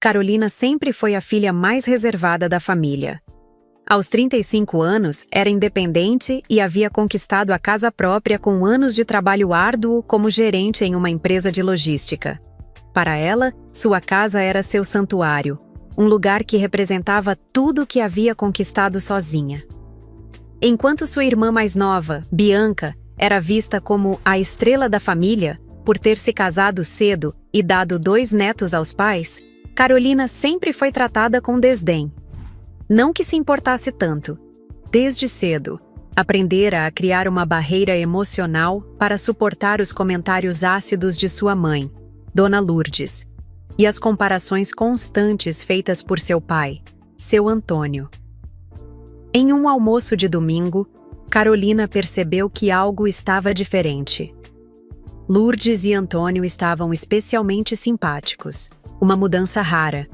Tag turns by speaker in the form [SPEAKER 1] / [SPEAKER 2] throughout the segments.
[SPEAKER 1] Carolina sempre foi a filha mais reservada da família. Aos 35 anos, era independente e havia conquistado a casa própria com anos de trabalho árduo como gerente em uma empresa de logística. Para ela, sua casa era seu santuário, um lugar que representava tudo o que havia conquistado sozinha. Enquanto sua irmã mais nova, Bianca, era vista como a estrela da família, por ter se casado cedo e dado 2 netos aos pais, Carolina sempre foi tratada com desdém. Não que se importasse tanto. Desde cedo, aprendera a criar uma barreira emocional para suportar os comentários ácidos de sua mãe, Dona Lourdes, e as comparações constantes feitas por seu pai, seu Antônio. Em um almoço de domingo, Carolina percebeu que algo estava diferente. Lourdes e Antônio estavam especialmente simpáticos, uma mudança rara.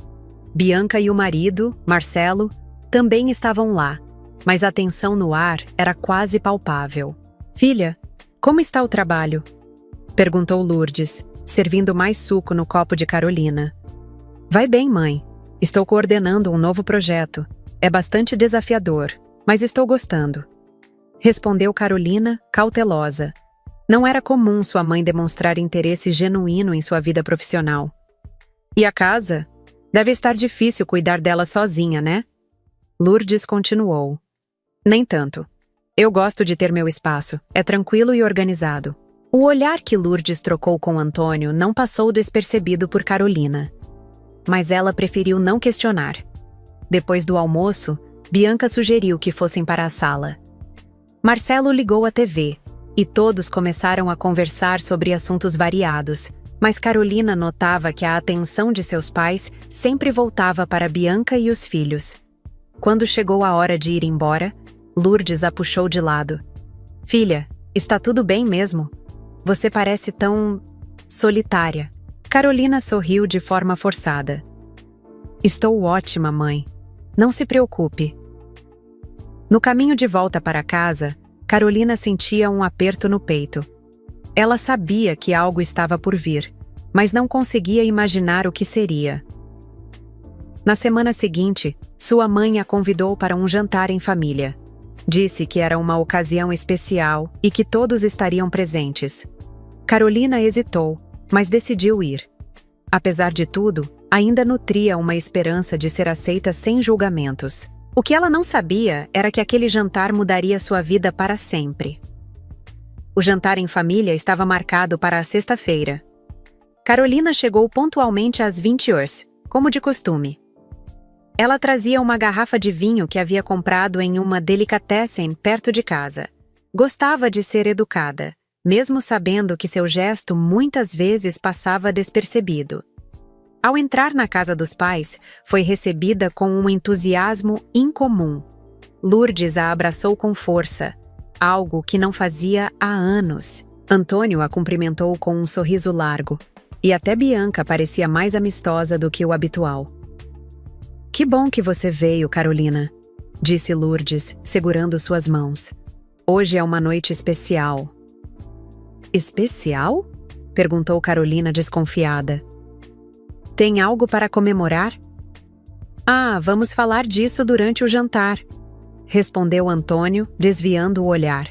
[SPEAKER 1] Bianca e o marido, Marcelo, também estavam lá, mas a tensão no ar era quase palpável. "Filha, como está o trabalho?" perguntou Lourdes, servindo mais suco no copo de Carolina. "Vai bem, mãe. Estou coordenando um novo projeto. É bastante desafiador, mas estou gostando", respondeu Carolina, cautelosa. Não era comum sua mãe demonstrar interesse genuíno em sua vida profissional. "E a casa? Deve estar difícil cuidar dela sozinha, né?" Lourdes continuou. "Nem tanto. Eu gosto de ter meu espaço. É tranquilo e organizado." O olhar que Lourdes trocou com Antônio não passou despercebido por Carolina. Mas ela preferiu não questionar. Depois do almoço, Bianca sugeriu que fossem para a sala. Marcelo ligou a TV, e todos começaram a conversar sobre assuntos variados, mas Carolina notava que a atenção de seus pais sempre voltava para Bianca e os filhos. Quando chegou a hora de ir embora, Lourdes a puxou de lado. "Filha, está tudo bem mesmo? Você parece tão solitária." Carolina sorriu de forma forçada. "Estou ótima, mãe. Não se preocupe." No caminho de volta para casa, Carolina sentia um aperto no peito. Ela sabia que algo estava por vir, mas não conseguia imaginar o que seria. Na semana seguinte, sua mãe a convidou para um jantar em família. Disse que era uma ocasião especial e que todos estariam presentes. Carolina hesitou, mas decidiu ir. Apesar de tudo, ainda nutria uma esperança de ser aceita sem julgamentos. O que ela não sabia era que aquele jantar mudaria sua vida para sempre. O jantar em família estava marcado para a sexta-feira. Carolina chegou pontualmente às 20 horas, como de costume. Ela trazia uma garrafa de vinho que havia comprado em uma delicatessen perto de casa. Gostava de ser educada, mesmo sabendo que seu gesto muitas vezes passava despercebido. Ao entrar na casa dos pais, foi recebida com um entusiasmo incomum. Lourdes a abraçou com força, algo que não fazia há anos. Antônio a cumprimentou com um sorriso largo, e até Bianca parecia mais amistosa do que o habitual. "Que bom que você veio, Carolina", disse Lourdes, segurando suas mãos. "Hoje é uma noite especial." "Especial?" perguntou Carolina desconfiada. "Tem algo para comemorar?" "Ah, vamos falar disso durante o jantar", respondeu Antônio, desviando o olhar.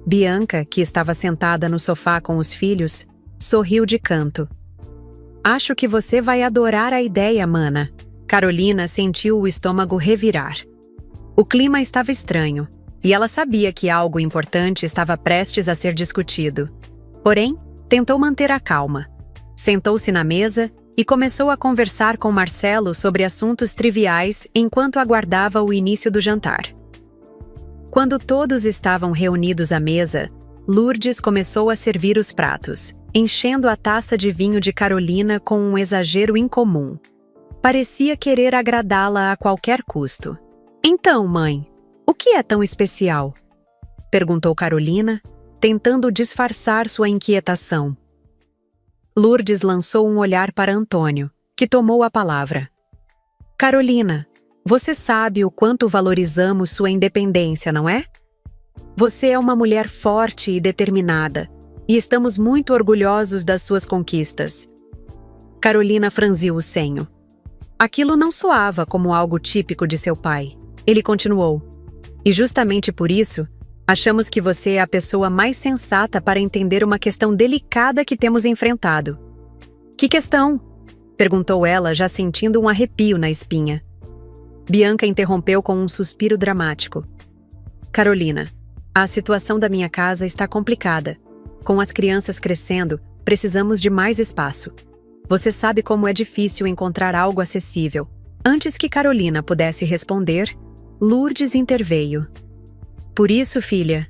[SPEAKER 1] Bianca, que estava sentada no sofá com os filhos, sorriu de canto. "Acho que você vai adorar a ideia, mana." Carolina sentiu o estômago revirar. O clima estava estranho, e ela sabia que algo importante estava prestes a ser discutido. Porém, tentou manter a calma. Sentou-se na mesa e começou a conversar com Marcelo sobre assuntos triviais enquanto aguardava o início do jantar. Quando todos estavam reunidos à mesa, Lourdes começou a servir os pratos, enchendo a taça de vinho de Carolina com um exagero incomum. Parecia querer agradá-la a qualquer custo. "Então, mãe, o que é tão especial?" perguntou Carolina, tentando disfarçar sua inquietação. Lourdes lançou um olhar para Antônio, que tomou a palavra. "Carolina, você sabe o quanto valorizamos sua independência, não é? Você é uma mulher forte e determinada, e estamos muito orgulhosos das suas conquistas." Carolina franziu o senho. Aquilo não soava como algo típico de seu pai. Ele continuou: "E justamente por isso, achamos que você é a pessoa mais sensata para entender uma questão delicada que temos enfrentado." "Que questão?" perguntou ela, já sentindo um arrepio na espinha. Bianca interrompeu com um suspiro dramático. "Carolina, a situação da minha casa está complicada. Com as crianças crescendo, precisamos de mais espaço. Você sabe como é difícil encontrar algo acessível." Antes que Carolina pudesse responder, Lourdes interveio. "Por isso, filha,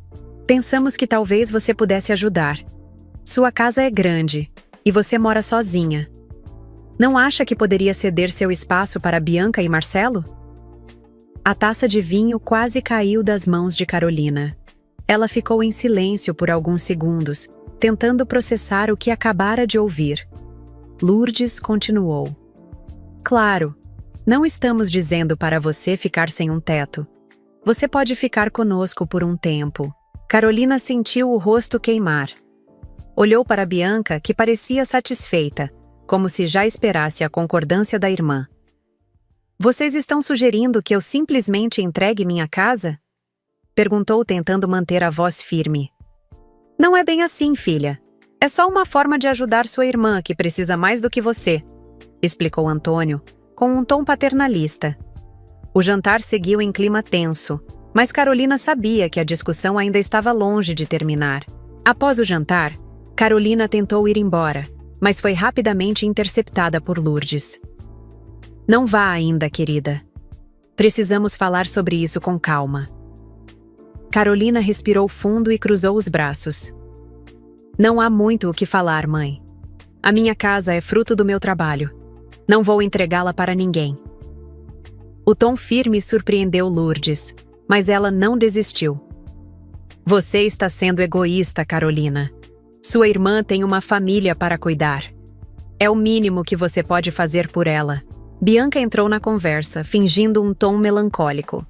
[SPEAKER 1] pensamos que talvez você pudesse ajudar. Sua casa é grande e você mora sozinha. Não acha que poderia ceder seu espaço para Bianca e Marcelo?" A taça de vinho quase caiu das mãos de Carolina. Ela ficou em silêncio por alguns segundos, tentando processar o que acabara de ouvir. Lourdes continuou: "Claro, não estamos dizendo para você ficar sem um teto. Você pode ficar conosco por um tempo." Carolina sentiu o rosto queimar. Olhou para Bianca, que parecia satisfeita, como se já esperasse a concordância da irmã. "Vocês estão sugerindo que eu simplesmente entregue minha casa?" perguntou, tentando manter a voz firme. "Não é bem assim, filha. É só uma forma de ajudar sua irmã, que precisa mais do que você", explicou Antônio, com um tom paternalista. O jantar seguiu em clima tenso, mas Carolina sabia que a discussão ainda estava longe de terminar. Após o jantar, Carolina tentou ir embora, mas foi rapidamente interceptada por Lourdes. "Não vá ainda, querida. Precisamos falar sobre isso com calma." Carolina respirou fundo e cruzou os braços. "Não há muito o que falar, mãe. A minha casa é fruto do meu trabalho. Não vou entregá-la para ninguém." O tom firme surpreendeu Lourdes, mas ela não desistiu. "Você está sendo egoísta, Carolina. Sua irmã tem uma família para cuidar. É o mínimo que você pode fazer por ela." Bianca entrou na conversa, fingindo um tom melancólico.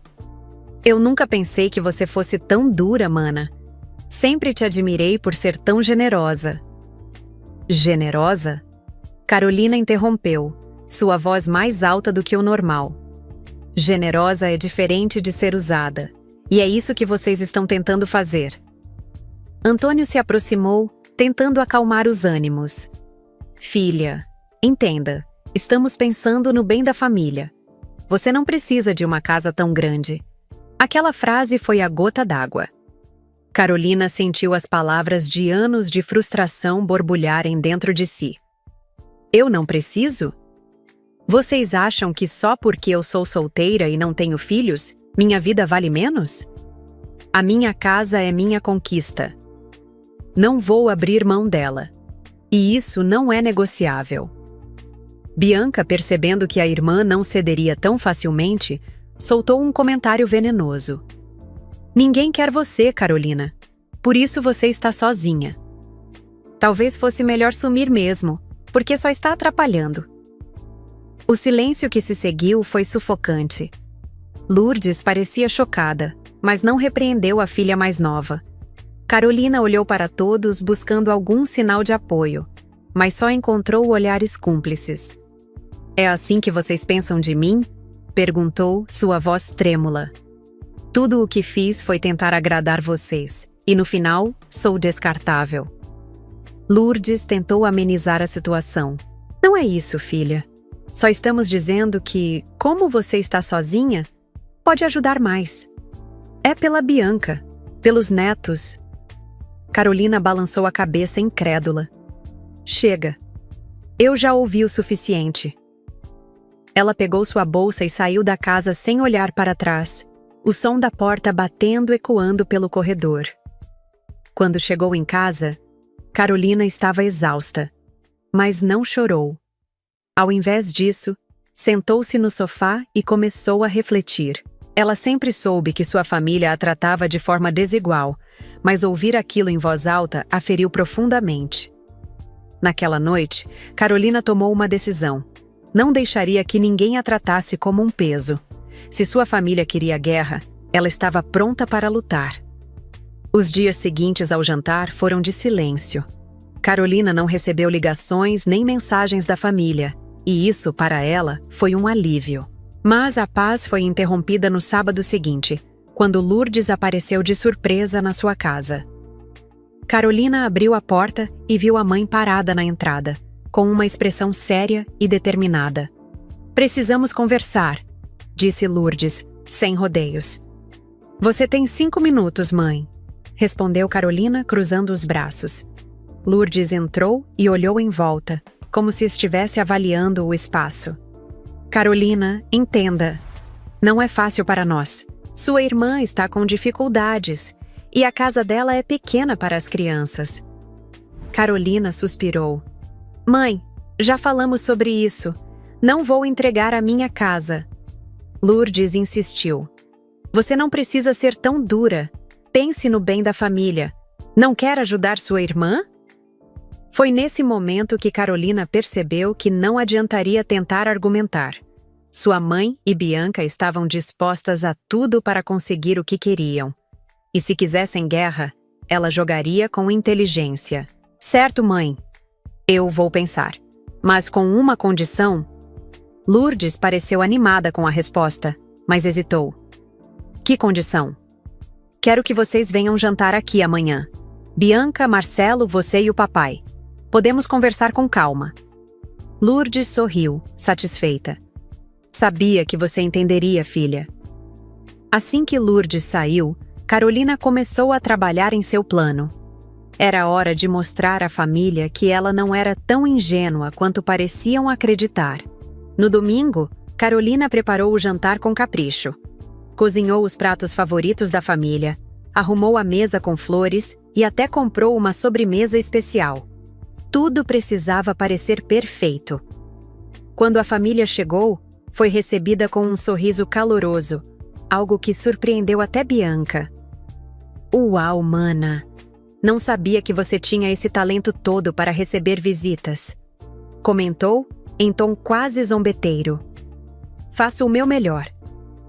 [SPEAKER 1] "Eu nunca pensei que você fosse tão dura, mana. Sempre te admirei por ser tão generosa." "Generosa?" Carolina interrompeu, sua voz mais alta do que o normal. "Generosa é diferente de ser usada, e é isso que vocês estão tentando fazer." Antônio se aproximou, tentando acalmar os ânimos. "Filha, entenda, estamos pensando no bem da família. Você não precisa de uma casa tão grande." Aquela frase foi a gota d'água. Carolina sentiu as palavras de anos de frustração borbulharem dentro de si. "Eu não preciso? Vocês acham que só porque eu sou solteira e não tenho filhos, minha vida vale menos? A minha casa é minha conquista. Não vou abrir mão dela. E isso não é negociável." Bianca, percebendo que a irmã não cederia tão facilmente, soltou um comentário venenoso. "Ninguém quer você, Carolina. Por isso você está sozinha. Talvez fosse melhor sumir mesmo, porque só está atrapalhando." O silêncio que se seguiu foi sufocante. Lourdes parecia chocada, mas não repreendeu a filha mais nova. Carolina olhou para todos buscando algum sinal de apoio, mas só encontrou olhares cúmplices. "É assim que vocês pensam de mim?" perguntou, sua voz trêmula. "Tudo o que fiz foi tentar agradar vocês, e no final, sou descartável." Lourdes tentou amenizar a situação. "Não é isso, filha. Só estamos dizendo que, como você está sozinha, pode ajudar mais. É pela Bianca, pelos netos." Carolina balançou a cabeça incrédula. "Chega. Eu já ouvi o suficiente." Ela pegou sua bolsa e saiu da casa sem olhar para trás, o som da porta batendo e ecoando pelo corredor. Quando chegou em casa, Carolina estava exausta, mas não chorou. Ao invés disso, sentou-se no sofá e começou a refletir. Ela sempre soube que sua família a tratava de forma desigual, mas ouvir aquilo em voz alta a feriu profundamente. Naquela noite, Carolina tomou uma decisão. Não deixaria que ninguém a tratasse como um peso. Se sua família queria guerra, ela estava pronta para lutar. Os dias seguintes ao jantar foram de silêncio. Carolina não recebeu ligações nem mensagens da família, e isso, para ela, foi um alívio. Mas a paz foi interrompida no sábado seguinte, quando Lourdes apareceu de surpresa na sua casa. Carolina abriu a porta e viu a mãe parada na entrada, com uma expressão séria e determinada. "Precisamos conversar", disse Lourdes, sem rodeios. "Você tem 5 minutos, mãe", respondeu Carolina, cruzando os braços. Lourdes entrou e olhou em volta, como se estivesse avaliando o espaço. "Carolina, entenda. Não é fácil para nós. Sua irmã está com dificuldades, e a casa dela é pequena para as crianças." Carolina suspirou. "Mãe, já falamos sobre isso. Não vou entregar a minha casa." Lourdes insistiu. "Você não precisa ser tão dura. Pense no bem da família. Não quer ajudar sua irmã?" Foi nesse momento que Carolina percebeu que não adiantaria tentar argumentar. Sua mãe e Bianca estavam dispostas a tudo para conseguir o que queriam. E se quisessem guerra, ela jogaria com inteligência. "Certo, mãe. Eu vou pensar. Mas com uma condição." Lourdes pareceu animada com a resposta, mas hesitou. "Que condição?" "Quero que vocês venham jantar aqui amanhã. Bianca, Marcelo, você e o papai. Podemos conversar com calma." Lourdes sorriu, satisfeita. "Sabia que você entenderia, filha." Assim que Lourdes saiu, Carolina começou a trabalhar em seu plano. Era hora de mostrar à família que ela não era tão ingênua quanto pareciam acreditar. No domingo, Carolina preparou o jantar com capricho. Cozinhou os pratos favoritos da família, arrumou a mesa com flores e até comprou uma sobremesa especial. Tudo precisava parecer perfeito. Quando a família chegou, foi recebida com um sorriso caloroso, algo que surpreendeu até Bianca. "Uau, mana! Não sabia que você tinha esse talento todo para receber visitas", comentou em tom quase zombeteiro. "Faço o meu melhor",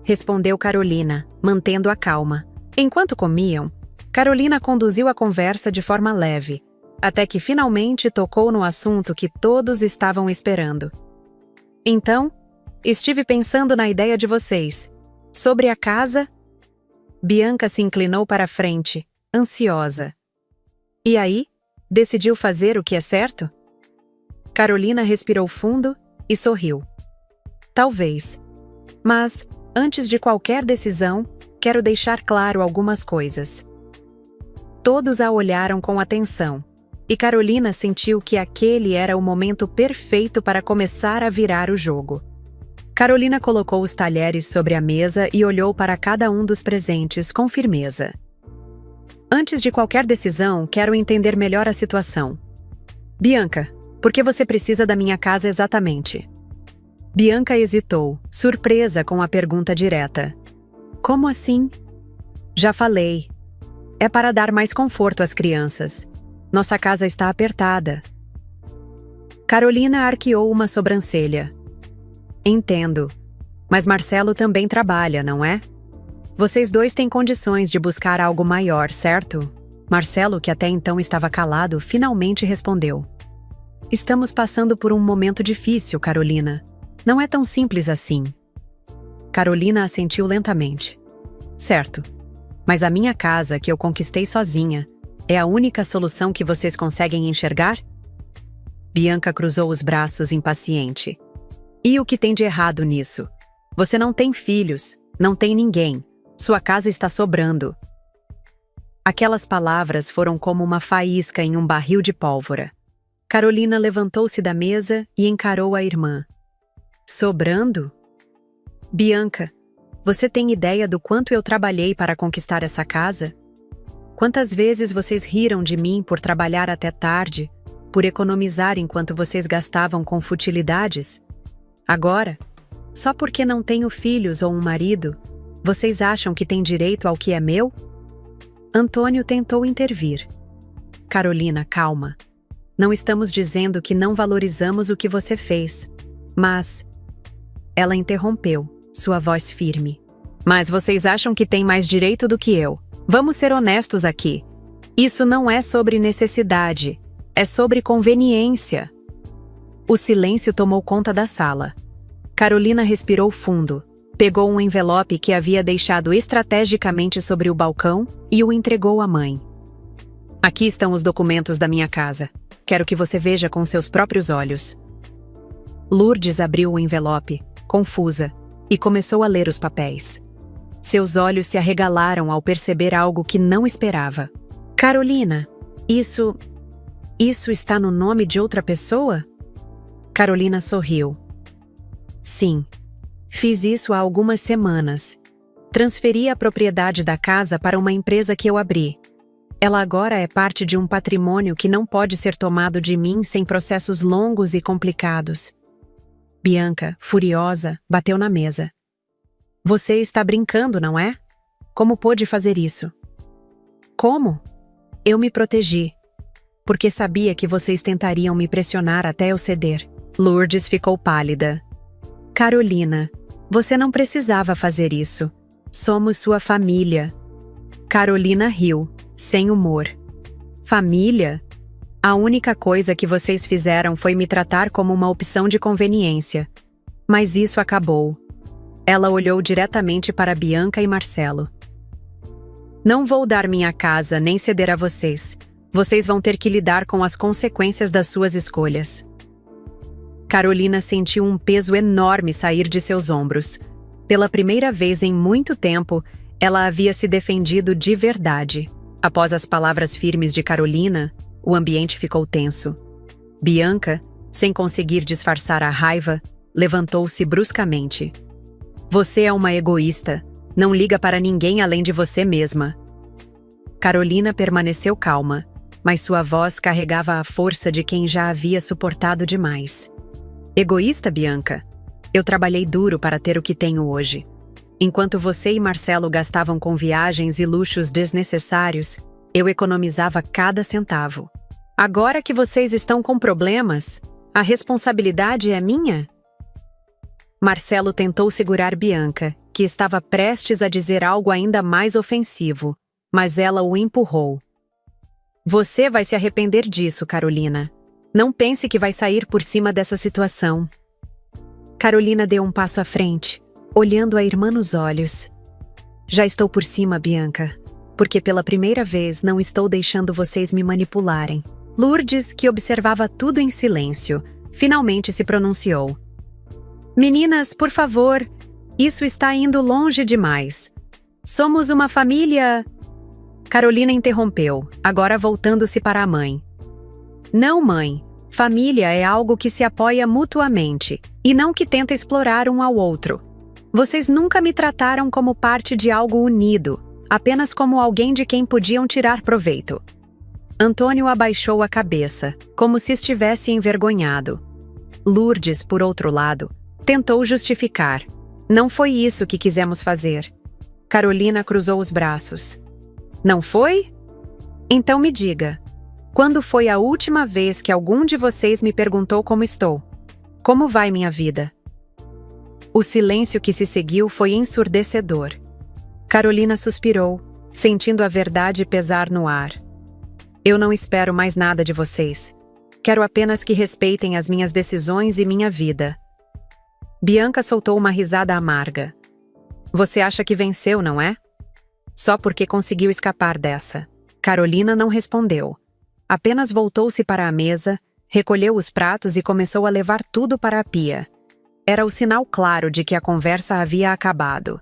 [SPEAKER 1] respondeu Carolina, mantendo a calma. Enquanto comiam, Carolina conduziu a conversa de forma leve, até que finalmente tocou no assunto que todos estavam esperando. "Então, estive pensando na ideia de vocês. Sobre a casa?" Bianca se inclinou para a frente, ansiosa. "E aí? Decidiu fazer o que é certo?" Carolina respirou fundo e sorriu. "Talvez. Mas, antes de qualquer decisão, quero deixar claro algumas coisas." Todos a olharam com atenção, e Carolina sentiu que aquele era o momento perfeito para começar a virar o jogo. Carolina colocou os talheres sobre a mesa e olhou para cada um dos presentes com firmeza. "Antes de qualquer decisão, quero entender melhor a situação. Bianca, por que você precisa da minha casa exatamente?" Bianca hesitou, surpresa com a pergunta direta. "Como assim?" "Já falei. É para dar mais conforto às crianças. Nossa casa está apertada." Carolina arqueou uma sobrancelha. "Entendo. Mas Marcelo também trabalha, não é? Vocês dois têm condições de buscar algo maior, certo?" Marcelo, que até então estava calado, finalmente respondeu. "Estamos passando por um momento difícil, Carolina. Não é tão simples assim." Carolina assentiu lentamente. "Certo. Mas a minha casa, que eu conquistei sozinha, é a única solução que vocês conseguem enxergar?" Bianca cruzou os braços impaciente. "E o que tem de errado nisso? Você não tem filhos, não tem ninguém. Sua casa está sobrando." Aquelas palavras foram como uma faísca em um barril de pólvora. Carolina levantou-se da mesa e encarou a irmã. "Sobrando? Bianca, você tem ideia do quanto eu trabalhei para conquistar essa casa? Quantas vezes vocês riram de mim por trabalhar até tarde, por economizar enquanto vocês gastavam com futilidades? Agora, só porque não tenho filhos ou um marido, vocês acham que têm direito ao que é meu?" Antônio tentou intervir. "Carolina, calma. Não estamos dizendo que não valorizamos o que você fez, mas..." Ela interrompeu, sua voz firme. "Mas vocês acham que têm mais direito do que eu. Vamos ser honestos aqui. Isso não é sobre necessidade, é sobre conveniência." O silêncio tomou conta da sala. Carolina respirou fundo, pegou um envelope que havia deixado estrategicamente sobre o balcão e o entregou à mãe. Aqui estão os documentos da minha casa. Quero que você veja com seus próprios olhos. Lourdes abriu o envelope, confusa, e começou a ler os papéis. Seus olhos se arregalaram ao perceber algo que não esperava. Carolina, isso está no nome de outra pessoa? Carolina sorriu. Sim, fiz isso há algumas semanas. Transferi a propriedade da casa para uma empresa que eu abri. Ela agora é parte de um patrimônio que não pode ser tomado de mim sem processos longos e complicados. Bianca, furiosa, bateu na mesa. Você está brincando, não é? Como pôde fazer isso? Como? Eu me protegi, porque sabia que vocês tentariam me pressionar até eu ceder. Lourdes ficou pálida. Carolina, você não precisava fazer isso. Somos sua família. Carolina riu, sem humor. Família? A única coisa que vocês fizeram foi me tratar como uma opção de conveniência. Mas isso acabou. Ela olhou diretamente para Bianca e Marcelo. Não vou dar minha casa nem ceder a vocês. Vocês vão ter que lidar com as consequências das suas escolhas. Carolina sentiu um peso enorme sair de seus ombros. Pela primeira vez em muito tempo, ela havia se defendido de verdade. Após as palavras firmes de Carolina, o ambiente ficou tenso. Bianca, sem conseguir disfarçar a raiva, levantou-se bruscamente. Você é uma egoísta. Não liga para ninguém além de você mesma. Carolina permaneceu calma, mas sua voz carregava a força de quem já havia suportado demais. Egoísta, Bianca? Eu trabalhei duro para ter o que tenho hoje. Enquanto você e Marcelo gastavam com viagens e luxos desnecessários, eu economizava cada centavo. Agora que vocês estão com problemas, a responsabilidade é minha? Marcelo tentou segurar Bianca, que estava prestes a dizer algo ainda mais ofensivo, mas ela o empurrou. Você vai se arrepender disso, Carolina. Não pense que vai sair por cima dessa situação. Carolina deu um passo à frente, olhando a irmã nos olhos. Já estou por cima, Bianca, porque pela primeira vez não estou deixando vocês me manipularem. Lourdes, que observava tudo em silêncio, finalmente se pronunciou. Meninas, por favor, isso está indo longe demais. Somos uma família... Carolina interrompeu, agora voltando-se para a mãe. Não, mãe. Família é algo que se apoia mutuamente, e não que tenta explorar um ao outro. Vocês nunca me trataram como parte de algo unido, apenas como alguém de quem podiam tirar proveito. Antônio abaixou a cabeça, como se estivesse envergonhado. Lourdes, por outro lado, tentou justificar. Não foi isso que quisemos fazer. Carolina cruzou os braços. Não foi? Então me diga. Quando foi a última vez que algum de vocês me perguntou como estou? Como vai minha vida? O silêncio que se seguiu foi ensurdecedor. Carolina suspirou, sentindo a verdade pesar no ar. Eu não espero mais nada de vocês. Quero apenas que respeitem as minhas decisões e minha vida. Bianca soltou uma risada amarga. Você acha que venceu, não é? Só porque conseguiu escapar dessa. Carolina não respondeu. Apenas voltou-se para a mesa, recolheu os pratos e começou a levar tudo para a pia. Era o sinal claro de que a conversa havia acabado.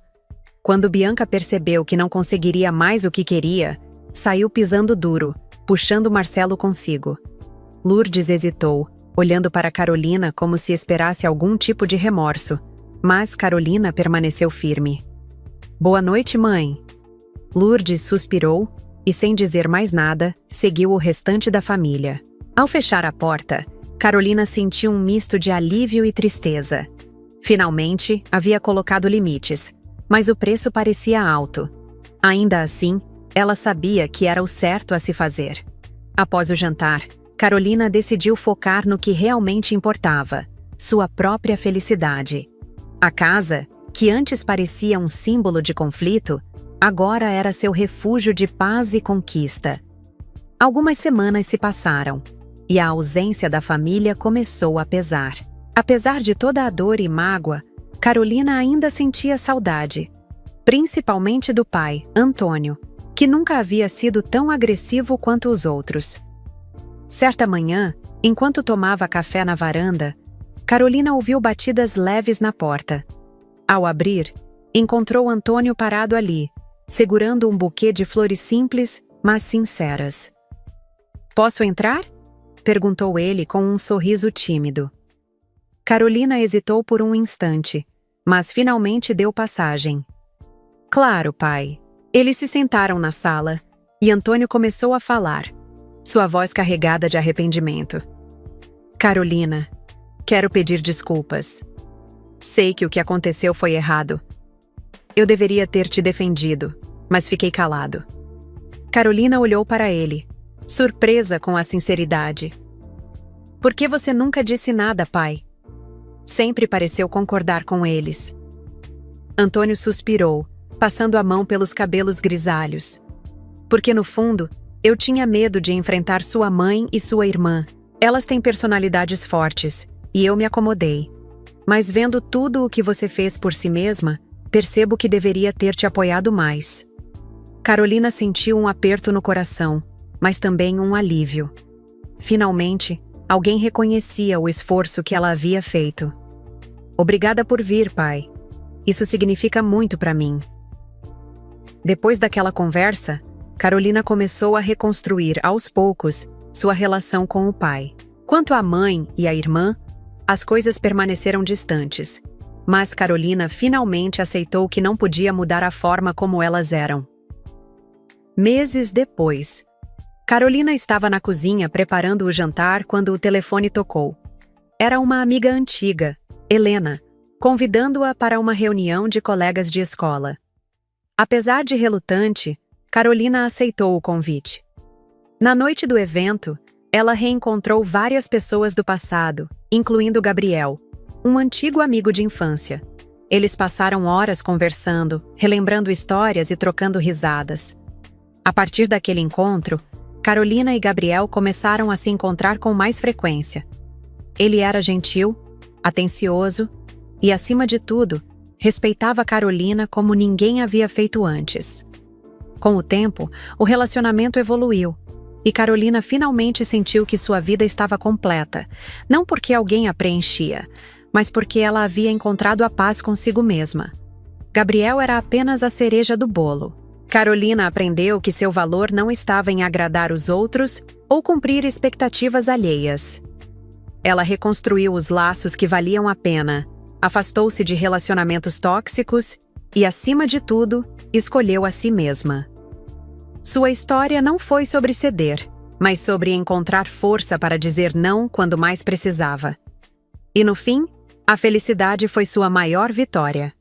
[SPEAKER 1] Quando Bianca percebeu que não conseguiria mais o que queria, saiu pisando duro, puxando Marcelo consigo. Lourdes hesitou, olhando para Carolina como se esperasse algum tipo de remorso, mas Carolina permaneceu firme. Boa noite, mãe. Lourdes suspirou e, sem dizer mais nada, seguiu o restante da família. Ao fechar a porta, Carolina sentiu um misto de alívio e tristeza. Finalmente, havia colocado limites, mas o preço parecia alto. Ainda assim, ela sabia que era o certo a se fazer. Após o jantar, Carolina decidiu focar no que realmente importava, sua própria felicidade. A casa, que antes parecia um símbolo de conflito, agora era seu refúgio de paz e conquista. Algumas semanas se passaram, e a ausência da família começou a pesar. Apesar de toda a dor e mágoa, Carolina ainda sentia saudade, principalmente do pai, Antônio, que nunca havia sido tão agressivo quanto os outros. Certa manhã, enquanto tomava café na varanda, Carolina ouviu batidas leves na porta. Ao abrir, encontrou Antônio parado ali, segurando um buquê de flores simples, mas sinceras. "Posso entrar?" perguntou ele com um sorriso tímido. Carolina hesitou por um instante, mas finalmente deu passagem. "Claro, pai." Eles se sentaram na sala e Antônio começou a falar, sua voz carregada de arrependimento. "Carolina, quero pedir desculpas. Sei que o que aconteceu foi errado. Eu deveria ter te defendido, mas fiquei calado." Carolina olhou para ele, surpresa com a sinceridade. "Por que você nunca disse nada, pai?" Sempre pareceu concordar com eles. Antônio suspirou, passando a mão pelos cabelos grisalhos. "Porque no fundo, eu tinha medo de enfrentar sua mãe e sua irmã. Elas têm personalidades fortes, e eu me acomodei. Mas vendo tudo o que você fez por si mesma, percebo que deveria ter te apoiado mais." Carolina sentiu um aperto no coração, mas também um alívio. Finalmente, alguém reconhecia o esforço que ela havia feito. "Obrigada por vir, pai. Isso significa muito para mim." Depois daquela conversa, Carolina começou a reconstruir, aos poucos, sua relação com o pai. Quanto à mãe e à irmã, as coisas permaneceram distantes, mas Carolina finalmente aceitou que não podia mudar a forma como elas eram. Meses depois, Carolina estava na cozinha preparando o jantar quando o telefone tocou. Era uma amiga antiga, Helena, convidando-a para uma reunião de colegas de escola. Apesar de relutante, Carolina aceitou o convite. Na noite do evento, ela reencontrou várias pessoas do passado, incluindo Gabriel, um antigo amigo de infância. Eles passaram horas conversando, relembrando histórias e trocando risadas. A partir daquele encontro, Carolina e Gabriel começaram a se encontrar com mais frequência. Ele era gentil, atencioso e, acima de tudo, respeitava Carolina como ninguém havia feito antes. Com o tempo, o relacionamento evoluiu, e Carolina finalmente sentiu que sua vida estava completa, não porque alguém a preenchia, mas porque ela havia encontrado a paz consigo mesma. Gabriel era apenas a cereja do bolo. Carolina aprendeu que seu valor não estava em agradar os outros ou cumprir expectativas alheias. Ela reconstruiu os laços que valiam a pena, afastou-se de relacionamentos tóxicos e, acima de tudo, escolheu a si mesma. Sua história não foi sobre ceder, mas sobre encontrar força para dizer não quando mais precisava. E no fim, a felicidade foi sua maior vitória.